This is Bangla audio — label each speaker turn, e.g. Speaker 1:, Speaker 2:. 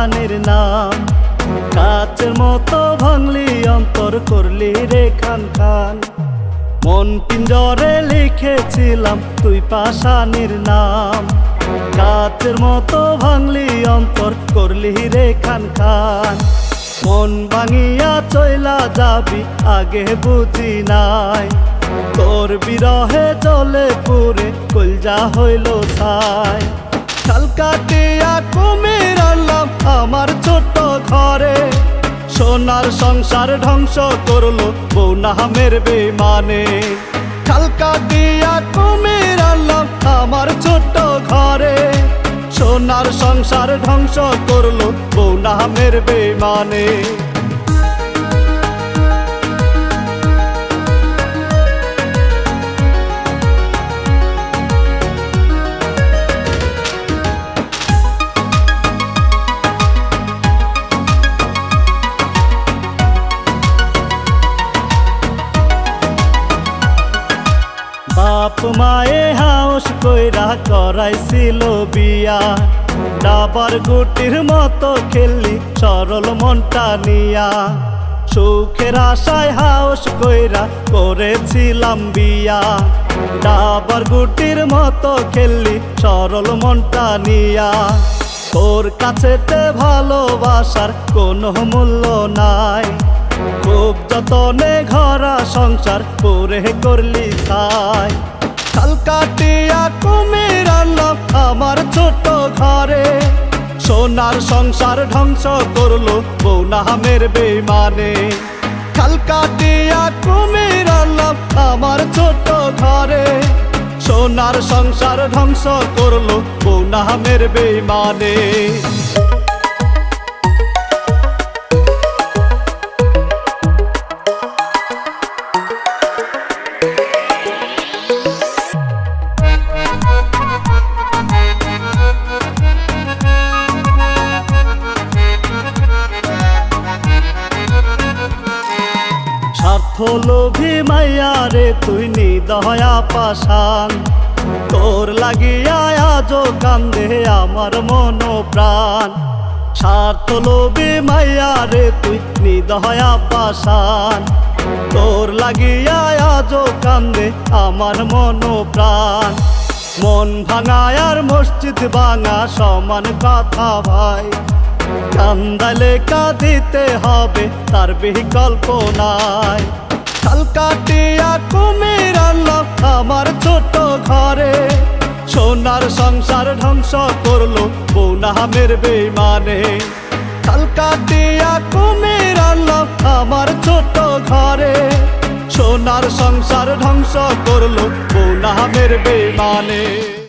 Speaker 1: পাষাণের নাম। কাচের মতো ভাঙলি অন্তর করলি রে খান খান। মন পিঞ্জরে লিখেছিলাম তুই পাষাণের নাম। কাচের মতো ভাঙলি অন্তর করলি রে খান খান। মন ভাঙিয়া চইলা যাবি আগে বুঝি নাই। তোর বিরহে জলে পুরে কলজা হইল ছাই। কাল কাটিয়া কুমির আনলাম আমার ছোট ঘরে। সোনার সংসার ধ্বংস করলো বউ নামের বেমানে। কাল কাটিয়া কুমির আনলাম আমার ছোট ঘরে। সোনার সংসার ধ্বংস করলো বউ নামের বেমানে। বাপ মায়ে হাউস কইরা করাইছিল বিয়া। ডাবার গুটির মতো খেললি সরল মনটা নিয়া। সুখের আশায় হাউস কইরা করেছিলাম বিয়া। ডাবার গুটির মতো খেললি সরল মনটা নিয়া। তোর কাছেতে ভালোবাসার কোনো মূল্য নাই। খুব যতনে ঘরা সংসার পুরে করলি ছাই। কাল কাটিয়া কুমির আনলাম আমার ছোট ঘরে। সোনার সংসার ধ্বংস করলো বউ নামের বেমানে। কাল কাটিয়া কুমির আনলাম আমার ছোট ঘরে। সোনার সংসার ধ্বংস করলো বউ নামের বেমানে। স্বার্থলোভী মাইয়া রে তুই নিদয়া পাষাণ। তোর লাগিয়া আজো কান্দে আমার মন প্রাণ। স্বার্থলোভী মাইয়া রে তুই নিদয়া পাষাণ। তোর লাগিয়া আজো কান্দে আমার মন প্রাণ। মন ভাঙায় আর মসজিদ ভাঙা সমান কথা ভাই। কান্দালে কাঁদিতে হবে তার বিকল্প নাই। কাল কাটিয়া কুমির আনলাম আমার ছোট ঘরে। সোনার সংসার ধ্বংস করলো বউ নামের বেমানে। কাল কাটিয়া কুমির আনলাম আমার ছোট ঘরে। সোনার সংসার ধ্বংস করলো বউ নামের বেমানে।